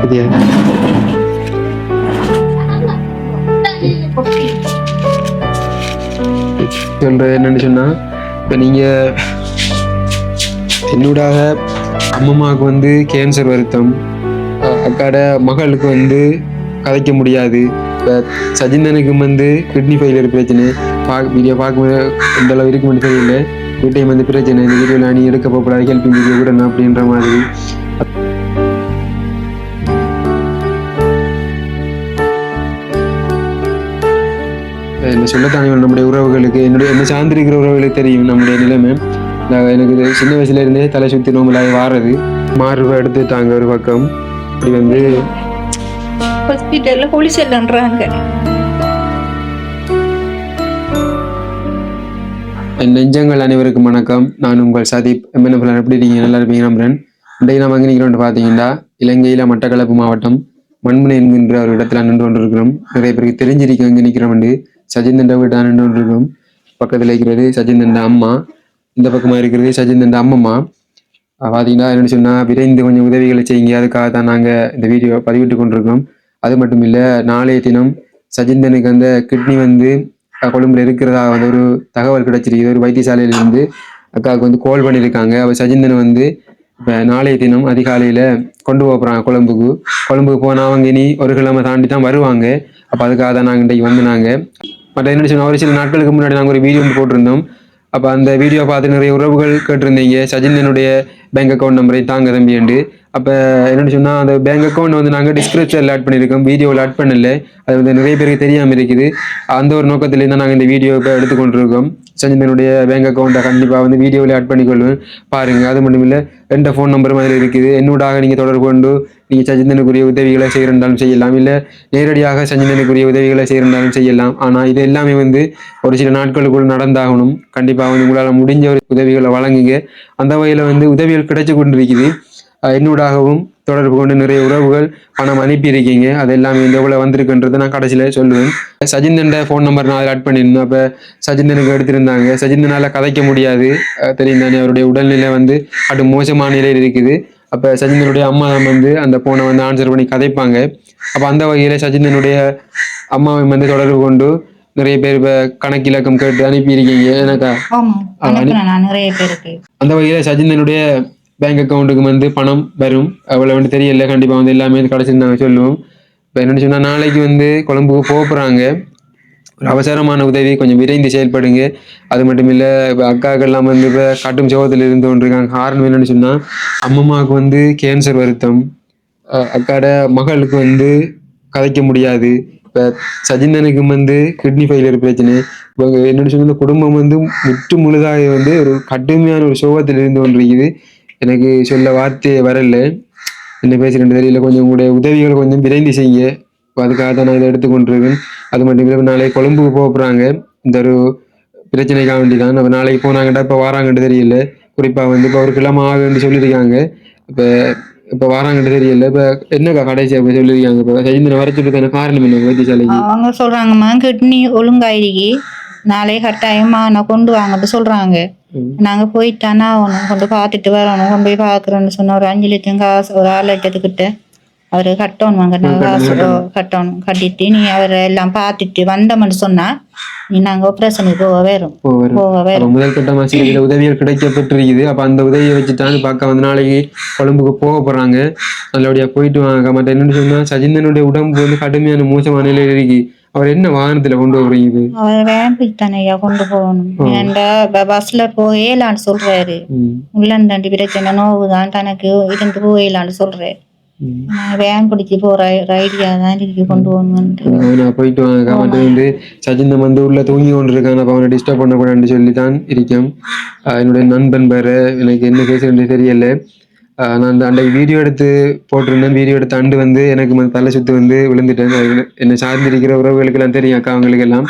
சரியா? சொல்ற என்னன்னு சொன்னா, இப்ப நீங்க என்னோடாக அம்மம்மாவுக்கு வந்து கேன்சர் வருத்தம், அக்காட மகளுக்கு வந்து கதைக்க முடியாது. இப்போ சஜிந்தனுக்கு வந்து கிட்னி ஃபெயிலியர் பிரச்சனை. வீடியோ பார்க்கும்போது எந்த அளவு இருக்குமென்னு தெரியல. வீட்டையும் வந்து பிரச்சனை, இந்த வீடியோவில் நீ எடுக்க போகக்கூடாது, ஹெல்ப்பிங் வீடியோ விடணும் அப்படின்ற மாதிரி. என்ன சொல்லத்தானே நம்முடைய உறவுகளுக்கு, என்ன சார்ந்திருக்கிற உறவுகளுக்கு தெரியும் நம்முடைய நிலைமை. எனக்கு சின்ன வயசுல இருந்தே தலை சுத்தி நோம்பலாகி வாரது. மாறுவை எடுத்துட்டாங்க ஒரு பக்கம். இப்படி வந்து ஹாஸ்பிட்டல்ல போலீஸ் இல்லைன்றாங்க. என் நெஞ்சங்கள் அனைவருக்கும் வணக்கம். நான் உங்கள் சதீப். என்ன பிளான் எப்படி இருக்கீங்க? நல்லா இருப்பீங்க நம்புறேன். இன்றைக்கு நம்ம எங்கே நிற்கிறோம் பார்த்தீங்கன்னா, இலங்கையில மட்டக்களப்பு மாவட்டம் மண்முனை என்கின்ற ஒரு இடத்துல நின்று கொண்டிருக்கிறோம். நிறைய பேருக்கு தெரிஞ்சிருக்கோம் எங்கே நிற்கிறோம். சஜிந்தண்ட வீட்டை நின்று கொண்டிருக்கிறோம். பக்கத்தில் இருக்கிறது சஜிந்தண்ட அம்மா, இந்த பக்கமாக இருக்கிறது சஜிந்தண்ட அம்மம்மா. பார்த்தீங்கன்னா என்னென்னு சொன்னால், விரைந்து கொஞ்சம் உதவிகளை செய்யுங்க, அதுக்காக தான் நாங்கள் இந்த வீடியோ பதிவிட்டு கொண்டிருக்கிறோம். அது மட்டும் இல்லை, நாளைய தினம் சஜிந்தனுக்கு அந்த கிட்னி வந்து கொழும்புல இருக்கிறதா வந்து ஒரு தகவல் கிடைச்சிருக்கு. ஒரு வைத்தியசாலையிலிருந்து அக்காவுக்கு வந்து கால் பண்ணியிருக்காங்க. அவர் சஜிந்தனை வந்து இப்போ நாளைய தினம் அதிகாலையில் கொண்டு போகிறாங்க கொழும்புக்கு போனால் அவங்க இனி ஒரு கிழமை தாண்டி தான் வருவாங்க. அப்போ அதுக்காக தான் நாங்கள் இன்றைக்கு வந்து நாங்கள் மற்ற என்ன சொன்னால், ஒரு சில நாட்களுக்கு முன்னாடி நாங்கள் ஒரு வீடியோ போட்டிருந்தோம். அப்போ அந்த வீடியோ பார்த்து நிறைய உறவுகள் கேட்டிருந்தீங்க, சஜிந்தனுடைய பேங்க் அக்கௌண்ட் நம்பரை தாங்க தம்பிண்டு. அப்போ என்னென்னு சொன்னால், அந்த பேங்க் அக்கௌண்ட் வந்து நாங்கள் டிஸ்கிரிப்ஷனில் ஆட் பண்ணியிருக்கோம், வீடியோவில் ஆட் பண்ணல. அது வந்து நிறைய பேருக்கு தெரியாமல் இருக்குது. அந்த ஒரு நோக்கத்திலேருந்து நாங்கள் இந்த வீடியோ இப்போ எடுத்துக்கொண்டிருக்கோம். சஜிந்தனுடைய பேங்க் அக்கௌண்ட்டை கண்டிப்பாக வந்து வீடியோவில் ஆட் பண்ணிக்கொள்வேன், பாருங்கள். அது மட்டும் இல்லை, எந்த ஃபோன் நம்பர் மாதிரி இருக்குது, என்னோடாக நீங்கள் தொடர்பு கொண்டு நீங்கள் சஜிந்தனுக்குரிய உதவிகளை செய்யறதாலும் செய்யலாம், இல்லை நேரடியாக சஜிந்தனுக்குரிய உதவிகளை செய்யறதாலும் செய்யலாம். ஆனால் இது எல்லாமே வந்து ஒரு சில நாட்களுக்குள் நடந்தாகணும். கண்டிப்பாக வந்து உங்களால் முடிஞ்ச ஒரு உதவிகளை வழங்குங்க. அந்த வகையில் வந்து உதவிகள் கிடைச்சி கொண்டிருக்குது. என்னோடாகவும் தொடர்பு கொண்டு நிறைய உறவுகள் பணம் அனுப்பியிருக்கீங்க. அது எல்லாமே இந்த எவ்வளோ வந்திருக்குன்றதை நான் கடைசியில் சொல்லுவேன். சஜிந்தன் ஃபோன் நம்பர் நான் ஆட் பண்ணியிருந்தேன். அப்போ சஜிந்தனுக்கு எடுத்திருந்தாங்க. சஜிந்தனால் கதைக்க முடியாது, தெரியும் தானே, அவருடைய உடல்நிலை வந்து அது மோசமான நிலையில் இருக்குது. அப்போ சஜிந்தனுடைய அம்மா தான் வந்து அந்த ஃபோனை வந்து ஆன்சர் பண்ணி கதைப்பாங்க. அப்போ அந்த வகையில் சஜிந்தனுடைய அம்மாவை வந்து தொடர்பு கொண்டு நிறைய பேர் இப்போ கணக்கிலக்கம் கேட்டு அனுப்பியிருக்கீங்க எனக்கா. நிறைய பேருக்கு அந்த வகையில் சஜிந்தனுடைய பேங்க் அக்கௌண்ட்டுக்கு வந்து பணம் வரும், அவ்வளோ வந்து தெரியல. கண்டிப்பாக வந்து எல்லாமே கடைசி நாங்கள் சொல்லுவோம். இப்போ என்னென்னு சொன்னால், நாளைக்கு வந்து கொழும்புக்கு போகிறாங்க. ஒரு அவசரமான உதவி, கொஞ்சம் விரைந்து செயல்படுங்க. அது மட்டும் இல்லை, இப்போ அக்காக்கெல்லாம் வந்து இப்போ கட்டும் சோகத்தில் இருந்து கொண்டிருக்காங்க. காரணம் என்னென்னு சொன்னால், அம்மம்மாவுக்கு வந்து கேன்சர் வருத்தம், அக்காட மகளுக்கு வந்து கதைக்க முடியாது. இப்போ சஜிந்தனுக்கு வந்து கிட்னி ஃபெயிலியர் பிரச்சனை. இப்போ என்னென்னு சொன்னால், குடும்பம் வந்து முற்று முழுதாக வந்து ஒரு கடுமையான ஒரு சோகத்தில் இருந்து கொண்டிருக்குது. எனக்கு சொல்ல வார்த்தையே வரல, என்ன பேசுகிறேன்னு தெரியல. கொஞ்சம் உங்களுடைய உதவிகள் கொஞ்சம் விரைந்து செய்ய, அதுக்காக தான் நான் இதை எடுத்துக்கொண்டிருக்கேன். அது மட்டும் இல்லை, நாளைக்கு கொழும்புக்கு போகிறாங்க. இந்த ஒரு பிரச்சனைக்காக வேண்டி தான். நம்ம நாளைக்கு போனாங்கட்டா இப்போ வாராங்கன்னு தெரியல. குறிப்பாக வந்து இப்போ ஒரு கிழமை ஆகுன்னு சொல்லியிருக்காங்க. இப்போ வாராங்கன்னு தெரியல. இப்போ என்னக்கா கடைசியாக இப்போ சொல்லியிருக்காங்க. இப்போ சஜிந்தனை வர சொல்லிருக்கான காரணம் என்ன வைத்தியசாலைக்கு? அவங்க சொல்றாங்கம்மா, கிட்னி ஒழுங்காயிருக்கு, நாளை கட்டாயமா நான் கொண்டு வாங்கட்டு சொல்றாங்க. நாங்க போயிட்டானா அவனை கொண்டு பார்த்துட்டு வரணும். கொண்டு போய் பார்க்குறோன்னு சொன்ன ஒரு 5 லட்சம் காசு, ஒரு 6 லட்சத்துக்கிட்ட அவரு கட்டணும். வாங்க காசு கட்டணும். கட்டிட்டு நீ அவரை எல்லாம் பார்த்துட்டு வந்தோம்னு சொன்னா நீ நாங்க ஆபரேஷனுக்கு போக வேறும். முதல் கட்டமா சில உதவிகள் கிடைக்கப்பட்டிருக்குது. அப்ப அந்த உதவியை வச்சுட்டான்னு பார்க்க வந்து நாளைக்கு கொழும்புக்கு போக போறாங்க. நல்லபடியா போயிட்டு வாங்க. மற்ற என்னன்னு சொன்னா, சஜிந்தனுடைய உடம்பு வந்து கடுமையான மோசமான நிலையில இருக்கு. அவர் என்ன வாகனத்துல கொண்டு போறீங்க? அவர் வேனுக்கு தானேயா கொண்டு போகணும். ஏன்டா பஸ்ல போகலான்னு சொல்றாரு. உள்ளந்தாண்டி பிரச்சனை நோவுதான் தனக்கு இருந்து போகலான்னு சொல்றாரு. வேன் பிடிச்சி போற ஐடியா தான் இருக்கு, கொண்டு போகணும். போயிட்டு வாங்க. மட்டும் வந்து சஜிந்தன் வந்து உள்ள தூங்கி கொண்டு இருக்காங்க. அப்ப அவனை டிஸ்டர்ப் பண்ணக்கூடாதுன்னு சொல்லி தான் இருக்கேன். என்னுடைய நண்பன் பேரு, எனக்கு என்ன பேசுறது தெரியல. நான் அன்றைக்கு வீடியோ எடுத்து போட்டிருந்தேன். வீடியோ எடுத்து அண்டு வந்து எனக்கு தலை சுத்து வந்து விழுந்துட்டேன். என்னை சார்ந்திருக்கிற உறவுகளுக்கு எல்லாம் தெரியும், அக்கா அவங்களுக்கு எல்லாம்.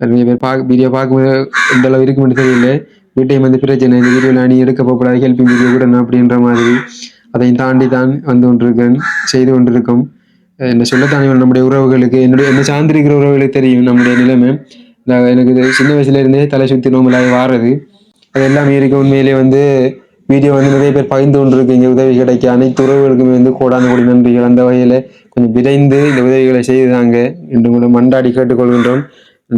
நிறைய பேர் வீடியோ பார்க்கும்போது எந்த அளவு இருக்குன்னு தெரியல. வீட்டையும் வந்து பிரச்சனை, இந்த வீடியோவில் நீ எடுக்க போகக்கூடாது, ஹெல்ப்பிங் வீடியோ விடணும் அப்படின்ற மாதிரி. அதையும் தாண்டி தான் வந்து கொண்டிருக்கேன், செய்து கொண்டிருக்கோம். என்ன சொல்லத்தானே நம்முடைய உறவுகளுக்கு, என்ன சார்ந்திருக்கிற உறவுகளுக்கு தெரியும் நம்முடைய நிலைமை. எனக்கு சின்ன வயசுல இருந்தே தலை சுத்தி நோம்பலாகி வாரது. அது எல்லாமே இருக்க. உண்மையிலே வந்து வீடியோ வந்து நிறைய பேர் பகிர்ந்து கொண்டிருக்கீங்க. உதவி கிடைக்க அனைத்து உறவுகளுக்குமே வந்து கோடான கோடி நன்றிகள். அந்த வகையில கொஞ்சம் விரைந்து இந்த உதவிகளை செய்தாங்க என்று கூட மண்டாடி கேட்டுக்கொள்கின்றோம்.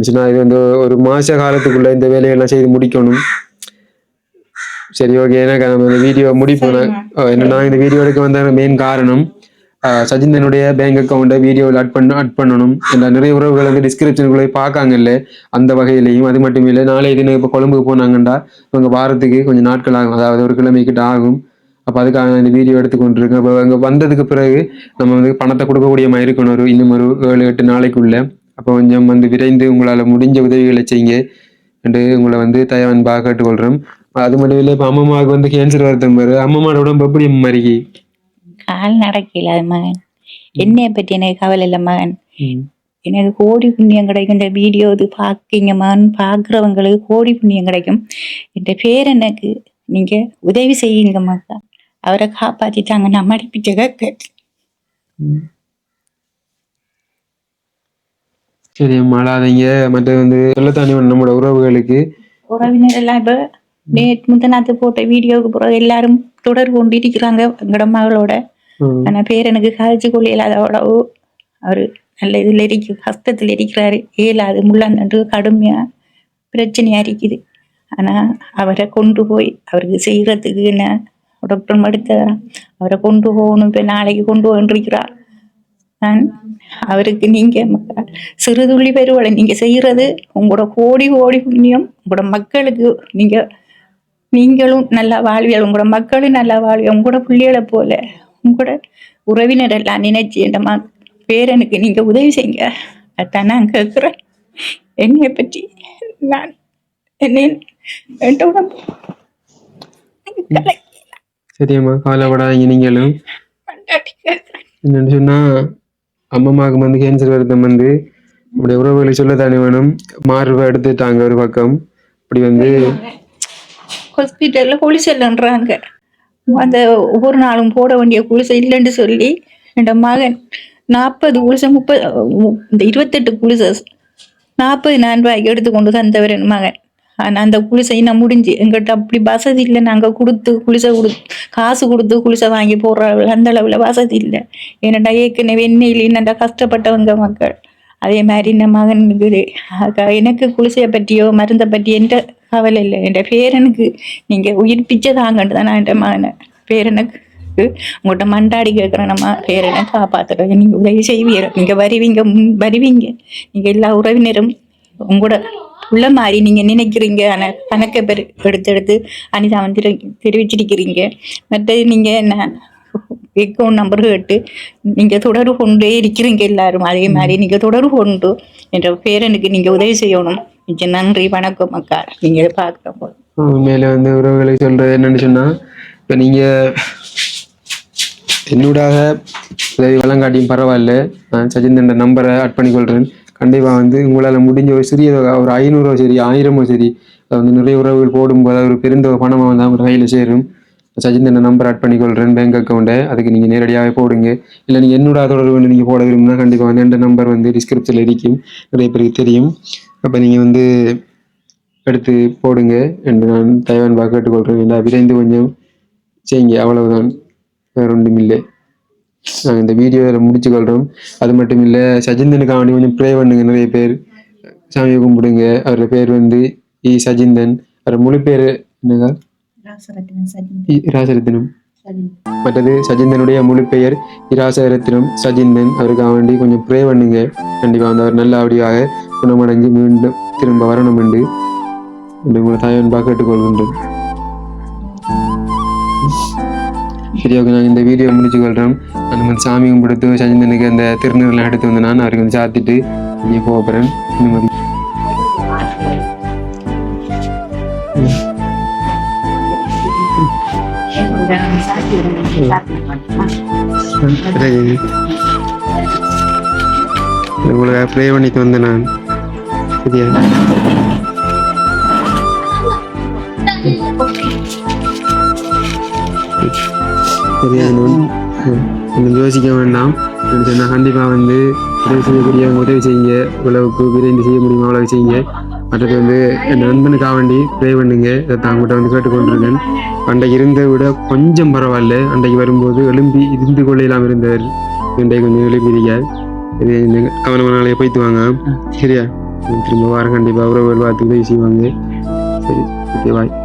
சொன்னா இது வந்து ஒரு மாச காலத்துக்குள்ள இந்த வேலையெல்லாம் செய்து முடிக்கணும். சரி, ஓகே. எனக்கு நம்ம இந்த வீடியோ முடிப்போம். என்னன்னா இந்த வீடியோ எடுக்க வந்த மெயின் காரணம் சஜிந்தனுடைய பேங்க் அக்கௌண்ட்டை வீடியோவில் ஆட் பண்ணணும். நிறைய உறவுகள் வந்து டிஸ்கிரிப்ஷனுக்குள்ளே பார்க்காங்கல்ல, அந்த வகையிலையும். அது மட்டும் இல்லை, நாளைய தினம் இப்போ கொழும்புக்கு போனாங்கண்டா இவங்க வாரத்துக்கு கொஞ்சம் நாட்கள் ஆகும், அதாவது ஒரு கிழமைக்கிட்ட ஆகும். அப்போ அதுக்காக இந்த வீடியோ எடுத்துக்கொண்டிருக்கேன். அப்போ அங்கே வந்ததுக்கு பிறகு நம்ம வந்து பணத்தை கொடுக்கக்கூடிய மாதிரி இருக்கணும், இன்னும் ஒரு 7-8 நாளைக்குள்ள. அப்போ கொஞ்சம் வந்து விரைந்து உங்களால் முடிஞ்ச உதவிகளை செய்யுங்க என்று உங்களை வந்து தயவன்பாக கேட்டுக்கொள்கிறோம். அது மட்டும் இல்லை, இப்போ அம்மாவுக்கு வந்து கேன்சர் வருத்தம் பாரு. அம்மாவோட உடம்பு எப்படி மாறிக்கி கால் நடக்கல மகன். என்னைய பற்றி எனக்கு கவலை இல்லை மகன். எனக்கு கோடி புண்ணியம் கிடைக்கும். இந்த வீடியோ இது பார்க்கிங்க மகன், பார்க்குறவங்களுக்கு கோடி புண்ணியம் கிடைக்கும். இந்த பேரனுக்கு நீங்க உதவி செய்யுங்க மக்கா. அவரை காப்பாத்திட்டாங்க. நான் மடிப்பிச்ச கேட்க. சரி அம்மா, அழாதீங்க. மற்ற வந்து சொல்லத்தானே நம்மளோட உறவுகளுக்கு உறவினர் எல்லாம் இப்ப நேற்று முந்தநாத்து போட்ட வீடியோவுக்கு பிறகு எல்லாரும் தொடர்பு கொண்டு இருக்கிறாங்க எங்களோட மகளோட. ஆனா பேரனுக்கு காய்ச்சி கொள்ளையில்லாதோட அவரு நல்ல இதுல இருக்கு, கஷ்டத்துல இருக்கிறாரு. ஏலாது முள்ளன்று கடுமையா பிரச்சனையா இருக்குது. ஆனா அவரை கொண்டு போய் அவருக்கு செய்யறதுக்கு என்ன டாக்டர் எடுத்தாராம், அவரை கொண்டு போகணும். இப்ப நாளைக்கு கொண்டு போகின்றிருக்கிறார். நான் அவருக்கு நீங்க சிறுதுள்ளி பெருவளை நீங்க செய்யறது உங்களோட கோடி கோடி புண்ணியம். உங்களோட மக்களுக்கு நீங்களும் நல்லா வாழ்வியல், உங்களோட மக்களும் நல்லா வாழ்வியல். உங்களோட பிள்ளைகளை போல உங்களோட உறவினர் எல்லாம் நினைச்சு என் பேரனுக்கு நீங்க உதவி செய்யுங்க. அதான் நான் கேட்கிறேன். என்னைய பற்றி நான் சரியம்மா, கவலைப்படாதீங்க. நீங்களும் என்னன்னு சொன்னா அம்மாவுக்கு வந்து கேன்சர் வருத்தம் வந்து நம்முடைய உறவுகளை சொல்லத்தானே வேணும். மார்பை எடுத்துட்டாங்க ஒரு பக்கம். இப்படி வந்து ஹாஸ்பிட்டல்ல குளிசை இல்லைன்றாங்க. அந்த ஒவ்வொரு நாளும் போட வேண்டிய குளிசை இல்லைன்னு சொல்லி என் மகன் 40 குளிசை 28 குளிசை 40,000 ரூபாய்க்கு எடுத்துக்கொண்டு தந்தவர் என் மகன். ஆனா அந்த குளிசை நான் முடிஞ்சு எங்கிட்ட அப்படி வசதி இல்லை. நாங்க காசு கொடுத்து குளிசை வாங்கி போடுற அந்த அளவுல வசதி இல்லை. ஏன்னாண்டா ஏற்கனவே எண்ணெயில் என்னண்டா கஷ்டப்பட்டவங்க மக்கள். அதே மாதிரி இந்த மகனுக்கு எனக்கு குளிசையை பற்றியோ மருந்தை பற்றி என்ற கவலை இல்லை. என் பேரனுக்கு நீங்க உயிர் பிச்சை தாங்கன்னு தான் நான் என் மகனை பேரனுக்கு உங்கள்கிட்ட மண்டாடி கேட்குறேன். நம்ம பேரனை காப்பாத்துறது நீங்க உதவி செய்வீங்க. நீங்க வருவீங்க. நீங்க எல்லா உறவினரும் உங்களோட உள்ள மாதிரி நீங்க நினைக்கிறீங்க. ஆனால் கணக்கை பேர் எடுத்து அனிதாவன் தெரிவிச்சிருக்கிறீங்க. மற்றது நீங்க என்ன அக்கௌண்ட் நம்பர் கேட்டு நீங்க தொடர்பு கொண்டே இருக்கிறீங்க எல்லாரும். அதே மாதிரி நீங்க தொடர்பு கொண்டு என்ற பேரனுக்கு நீங்க உதவி செய்யணும். நன்றி, வணக்கம் அக்கா. நீங்க பார்க்க போது மேல வந்து உறவுகளை சொல்றது என்னன்னு சொன்னா, இப்ப நீங்க என்னூடாக உதவி வழங்காட்டியும் பரவாயில்ல, நான் சஜிந்தன் நம்பரை ஆட் பண்ணிக்கொள்றேன். கண்டிப்பா வந்து உங்களால் முடிஞ்ச ஒரு சிறிய ஒரு 500 சரி 1000 சரி, அதை வந்து நிறைய உறவுகள் போடும்போது ஒரு பெருந்தொகை பணமாக வந்து அவங்க கையில் சேரும். சஜிந்தன் நம்பர் ஆட் பண்ணிக்கொள்றேன் பேங்க் அக்கௌண்ட்டை. அதுக்கு நீங்கள் நேரடியாகவே போடுங்க. இல்லை நீங்கள் என்னோட தொடர்பு வந்து நீங்கள் போட விரும்புனா கண்டிப்பாக வந்து எந்த நம்பர் வந்து டிஸ்கிரிப்ஷனில் இருக்கும், நிறைய பேருக்கு தெரியும். அப்போ நீங்கள் வந்து எடுத்து போடுங்க என்று நான் தயவான்பாக கேட்டுக்கொள்கிறேன். விரைந்து கொஞ்சம் செய்யுங்க, அவ்வளவுதான், வேற ஒன்றும் இல்லை. நாங்கள் இந்த வீடியோவில் முடிச்சுக்கொள்கிறோம். அது மட்டும் இல்லை, சஜிந்தனுக்காக வேண்டி கொஞ்சம் ப்ரே பண்ணுங்க. நிறைய பேர் சாமியை கும்பிடுங்க. அவரோட பேர் வந்து சஜிந்தன். அவர் முழு பேர் என்னங்க? இராசரத்தினம். மற்றது சஜிந்தனுடைய முழு பெயர் இராசரத்தினம் சஜிந்தன். அவருக்காக வேண்டி கொஞ்சம் ப்ரே பண்ணுங்க. கண்டிப்பாக வந்து அவர் நல்ல அப்படியாக குணமடைஞ்சு மீண்டும் திரும்ப வரணும் என்று உங்களை தாயன்பாக கேட்டுக்கொள்கின்றேன். சரி, ஓகே. நாங்கள் இந்த வீடியோ முடிச்சுக்கொள்கிறோம். நான் வந்து சாமி கும்பிடுத்து சஜிந்தனுக்கு அந்த திருநீரெலாம் எடுத்து வந்து நான் அவருக்கு வந்து சாத்திட்டு இங்கே போகிறேன். இந்த மாதிரி உங்களை ப்ரே பண்ணிட்டு வந்தேன் நான். சரியா? சரியா? ஒன்றும் யோசிக்க வேண்டாம். சொன்னால் கண்டிப்பாக வந்து உதவி செய்யக்கூடியவங்க உதவி செய்யுங்க. உழவுக்கு விரைந்து செய்ய முடியுமா அவ்வளவு செய்யுங்க. மற்றது வந்து என் நண்பனுக்காக வேண்டி ப்ரே பண்ணுங்க. இதை தாங்கிட்ட வந்து கேட்டுக்கொண்டிருக்கேன். அன்றைக்கு இருந்ததை விட கொஞ்சம் பரவாயில்ல. அன்றைக்கு வரும்போது எழும்பி இருந்து கொள்ளையெல்லாம் இருந்தவர் இன்றைக்கு கொஞ்சம் எழுப்பியிருக்கார். இது கவனமான நாளையே போய்த்து வாங்க. சரியா? திரும்ப வாரம் கண்டிப்பாக உறவுகள் பார்த்து உதவி செய்வாங்க. சரி, ஓகே, பாய்.